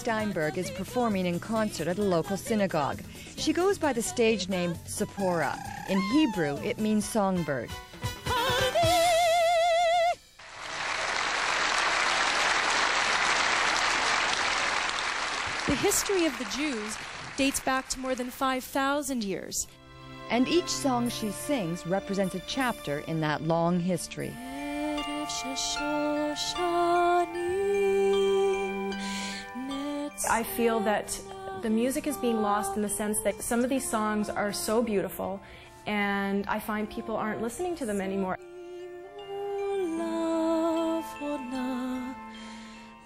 Steinberg is performing in concert at a local synagogue. She goes by the stage name Tsepora. In Hebrew, it means songbird. The history of the Jews dates back to more than 5,000 years. And each song she sings represents a chapter in that long history. I feel that the music is being lost in the sense that some of these songs are so beautiful, and I find people aren't listening to them anymore.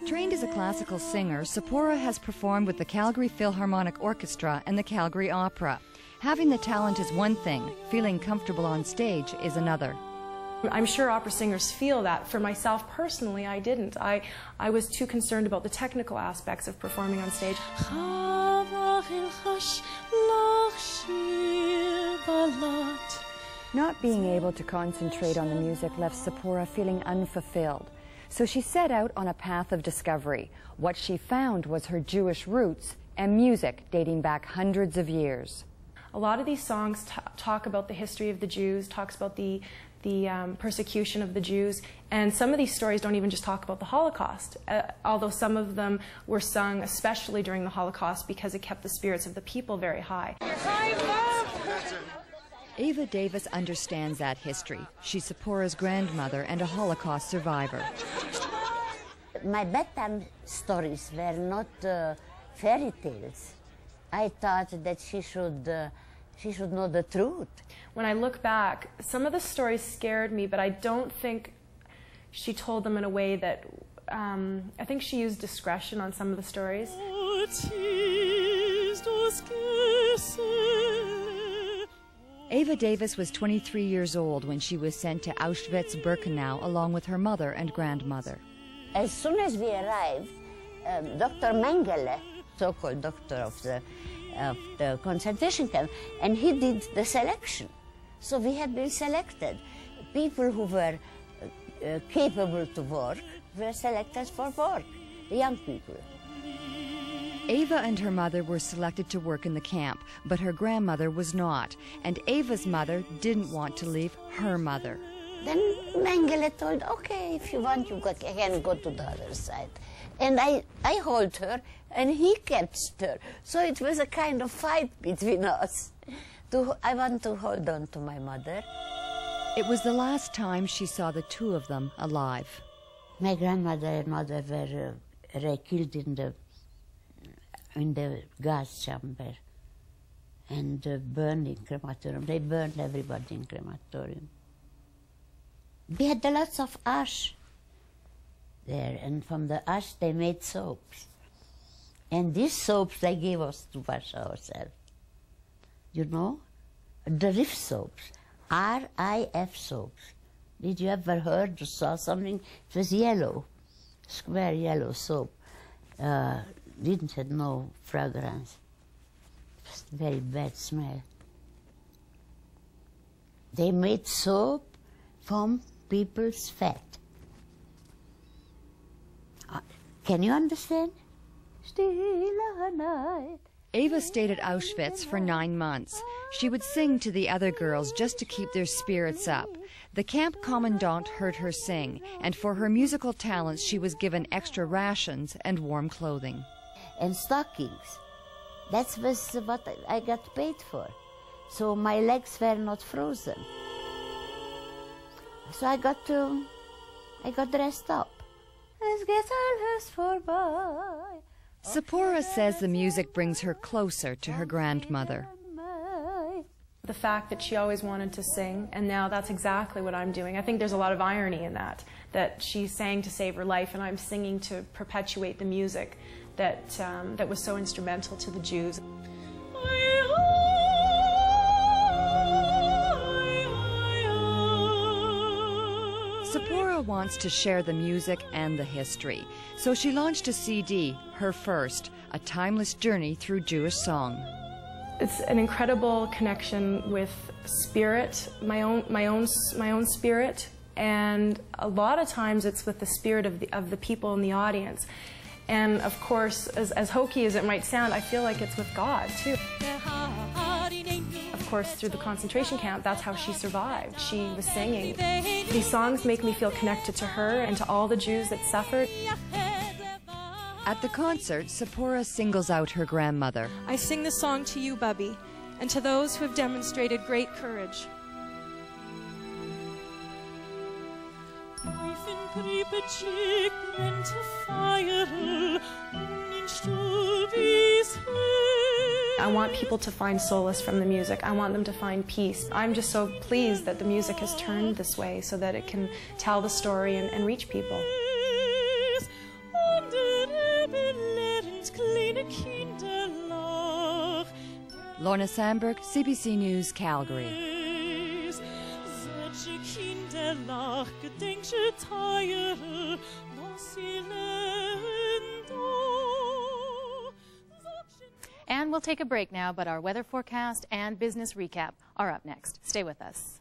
Trained as a classical singer, Tsepora has performed with the Calgary Philharmonic Orchestra and the Calgary Opera. Having the talent is one thing, feeling comfortable on stage is another. I'm sure opera singers feel that. For myself personally, I didn't. I was too concerned about the technical aspects of performing on stage. Not being able to concentrate on the music left Tsepora feeling unfulfilled. So she set out on a path of discovery. What she found was her Jewish roots and music dating back hundreds of years. A lot of these songs talk about the history of the Jews, talks about the persecution of the Jews, and some of these stories don't even just talk about the Holocaust, although some of them were sung especially during the Holocaust because it kept the spirits of the people very high. Ava Davis understands that history. She's Tsepora's grandmother and a Holocaust survivor. My bedtime stories were not fairy tales. I thought that she should know the truth. When I look back, some of the stories scared me, but I don't think she told them in a way that, I think she used discretion on some of the stories. Ava Davis was 23 years old when she was sent to Auschwitz-Birkenau along with her mother and grandmother. As soon as we arrived, Dr. Mengele, so-called doctor of the concentration camp, and he did the selection. So we had been selected. People who were capable to work were selected for work, the young people. Ava and her mother were selected to work in the camp, but her grandmother was not, and Ava's mother didn't want to leave her mother. Then Mengele told, okay, if you want, you can go to the other side. And I held her, and he kept her. So it was a kind of fight between us. I want to hold on to my mother. It was the last time she saw the two of them alive. My grandmother and mother were killed in the gas chamber and burned in crematorium. They burned everybody in crematorium. We had lots of ash there, and from the ash they made soaps. And these soaps they gave us to wash ourselves. You know, the Riff soaps, R-I-F soaps. Did you ever heard or saw something? It was yellow, square yellow soap. Didn't have no fragrance. It was a very bad smell. They made soap from people's fat. Can you understand? Still a night. Ava stayed at Auschwitz for 9 months. She would sing to the other girls just to keep their spirits up. The camp commandant heard her sing, and for her musical talents she was given extra rations and warm clothing. And stockings. That was what I got paid for. So my legs were not frozen. So I got dressed up. Es geht alles vorbei. Tsepora says the music brings her closer to her grandmother. The fact that she always wanted to sing, and now that's exactly what I'm doing. I think there's a lot of irony in that she sang to save her life, and I'm singing to perpetuate the music that was so instrumental to the Jews. Tsepora wants to share the music and the history, so she launched a CD, her first, A Timeless Journey Through Jewish Song. It's an incredible connection with spirit, my own spirit, and a lot of times it's with the spirit of the people in the audience. And of course, as hokey as it might sound, I feel like it's with God too. Of course, through the concentration camp, that's how she survived. She was singing. These songs make me feel connected to her and to all the Jews that suffered. At the concert, Tsepora singles out her grandmother. I sing the song to you, Bubby, and to those who have demonstrated great courage. I want people to find solace from the music. I want them to find peace. I'm just so pleased that the music has turned this way so that it can tell the story and reach people. Lorna Sandberg, CBC News, Calgary. And we'll take a break now, but our weather forecast and business recap are up next. Stay with us.